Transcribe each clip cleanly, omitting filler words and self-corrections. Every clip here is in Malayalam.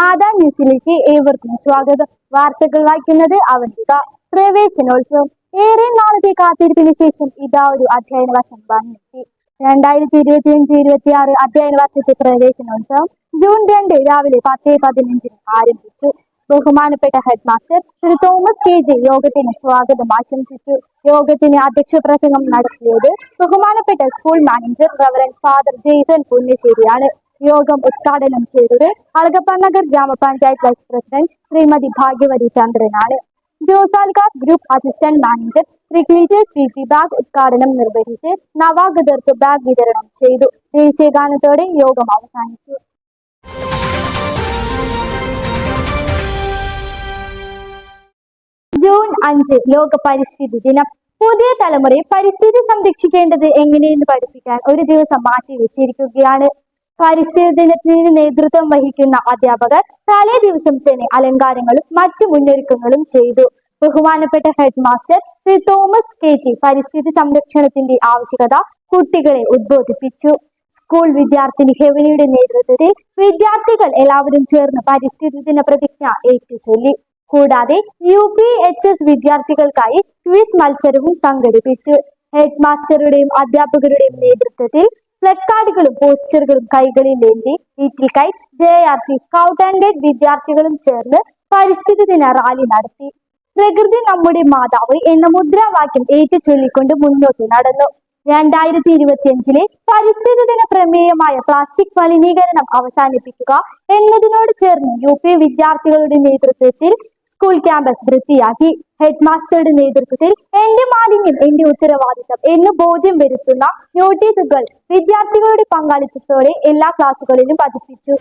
മാതാ ന്യൂസിലേക്ക് ഏവർക്കും സ്വാഗതം. വാർത്തകൾ വായിക്കുന്നത് അവന്തിക. പ്രവേശനോത്സവം ഏറെ നാളത്തെ കാത്തിരിപ്പിന് ശേഷം ഇതാ ഒരു അധ്യയന വർഷം വന്നെത്തി. 2025-26 അധ്യയന വർഷത്തെ പ്രവേശനോത്സവം ജൂൺ 2 രാവിലെ 10:15 ആരംഭിച്ചു. ബഹുമാനപ്പെട്ട head master Shri Thomas KG യോഗത്തിന് സ്വാഗതം ആശംസിച്ചു. യോഗത്തിന് അധ്യക്ഷ പ്രസംഗം നടത്തിയത് ബഹുമാനപ്പെട്ട school manager reverend father Jaison പുന്നശ്ശേരിയാണ്. യോഗം ഉദ്ഘാടനം ചെയ്തത് അളഗപ്പനഗർ ഗ്രാമപഞ്ചായത്ത് വൈസ് പ്രസിഡന്റ് ശ്രീമതി ഭാഗ്യവതി ചന്ദ്രനാണ്. ജോസാൽഗാസ് group assistant manager Shri Cleetus PP bag ഉദ്ഘാടനം നിർവഹിച്ച് നവാഗതർക്ക് ബാഗ് വിതരണം ചെയ്തു. ദേശീയഗാനത്തോടെ യോഗം അവസാനിച്ചു. ജൂൺ 5 ലോക പരിസ്ഥിതി ദിനം. പുതിയ തലമുറയെ പരിസ്ഥിതി സംരക്ഷിക്കേണ്ടത് എങ്ങനെയെന്ന് പഠിപ്പിക്കാൻ ഒരു ദിവസം മാറ്റിവെച്ചിരിക്കുകയാണ്. പരിസ്ഥിതി ദിനത്തിന് നേതൃത്വം വഹിക്കുന്ന അധ്യാപകർ തലേ ദിവസം തന്നെ അലങ്കാരങ്ങളും മറ്റു മുന്നൊരുക്കങ്ങളും ചെയ്തു. ബഹുമാനപ്പെട്ട head master Shri Thomas KG പരിസ്ഥിതി സംരക്ഷണത്തിന്റെ ആവശ്യകത കുട്ടികളെ ഉദ്ബോധിപ്പിച്ചു. സ്കൂൾ വിദ്യാർത്ഥിനി ഹെവനിയുടെ നേതൃത്വത്തിൽ വിദ്യാർത്ഥികൾ എല്ലാവരും ചേർന്ന് പരിസ്ഥിതി ദിന പ്രതിജ്ഞ ഏറ്റുചൊല്ലി. കൂടാതെ UPHS വിദ്യാർത്ഥികൾക്കായി ക്വിസ് മത്സരവും സംഘടിപ്പിച്ചു. ഹെഡ് മാസ്റ്ററുടെയും അധ്യാപകരുടെയും നേതൃത്വത്തിൽ പ്ലക്കാർഡുകളും പോസ്റ്ററുകളും കൈകളിലേന്തി little kites, JRC scout and guide വിദ്യാർത്ഥികളും ചേർന്ന് പരിസ്ഥിതി ദിന റാലി നടത്തി. പ്രകൃതി നമ്മുടെ മാതാവ് എന്ന മുദ്രാവാക്യം ഏറ്റുചൊല്ലിക്കൊണ്ട് മുന്നോട്ട് നടന്നു. 2025 പരിസ്ഥിതി ദിന പ്രമേയമായ പ്ലാസ്റ്റിക് മലിനീകരണം അവസാനിപ്പിക്കുക എന്നതിനോട് ചേർന്ന് UP വിദ്യാർത്ഥികളുടെ നേതൃത്വത്തിൽ സ്കൂൾ ക്യാമ്പസ് വൃത്തിയാക്കി. ഹെഡ് മാസ്റ്ററുടെ നേതൃത്വത്തിൽ എന്റെ മാലിന്യം എന്റെ ഉത്തരവാദിത്തം എന്ന് ബോധ്യം വരുത്തുന്ന നോട്ടീസുകൾ വിദ്യാർത്ഥികളുടെ പങ്കാളിത്തത്തോടെ എല്ലാ ക്ലാസുകളിലും പതിപ്പിച്ചു.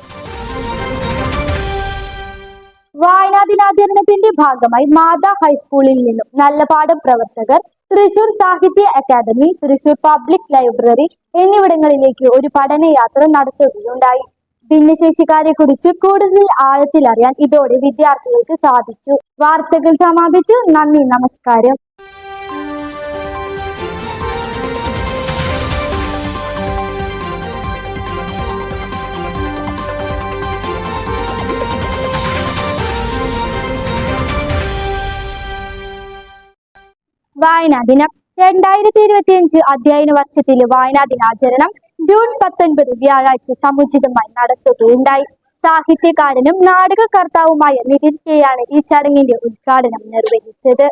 വായനാ ദിനാചരണത്തിന്റെ ഭാഗമായി മാതാ ഹൈസ്കൂളിൽ നിന്നും നല്ലപാഠം പ്രവർത്തകർ തൃശൂർ സാഹിത്യ അക്കാദമി, തൃശൂർ പബ്ലിക് ലൈബ്രറി എന്നിവിടങ്ങളിലേക്ക് ഒരു പഠനയാത്ര നടത്തുകയുണ്ടായി. ഭിന്നശേഷിക്കാരെ കുറിച്ച് കൂടുതൽ ആഴത്തിൽ അറിയാൻ ഇതോടെ വിദ്യാർത്ഥികൾക്ക് സാധിച്ചു. വാർത്തകൾ സമാപിച്ചു. നന്ദി, നമസ്കാരം. വായനാ ദിനം. 2025 അധ്യയന വർഷത്തിലെ വായനാ ദിനാചരണം ജൂൺ 19 വ്യാഴാഴ്ച സമുചിതമായി നടത്തുകയുണ്ടായി. സാഹിത്യകാരനും നാടകകർത്താവുമായ നിതിൻ കെയാണ് ഈ ചടങ്ങിന്റെ ഉദ്ഘാടനം നിർവഹിച്ചത്.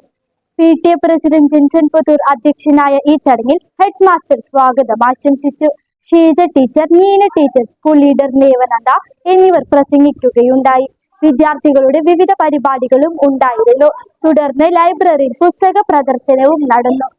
PTA പ്രസിഡന്റ് ജിൻസൺ പുത്തൂർ അധ്യക്ഷനായ ഈ ചടങ്ങിൽ ഹെഡ് മാസ്റ്റർ സ്വാഗതം ആശംസിച്ചു. Sheeja teacher, Neena teacher, school leader Devananda എന്നിവർ പ്രസംഗിക്കുകയുണ്ടായി. വിദ്യാർത്ഥികളുടെ വിവിധ പരിപാടികളും ഉണ്ടായിരുന്നു. തുടർന്ന് ലൈബ്രറിയിൽ പുസ്തക പ്രദർശനവും നടന്നു.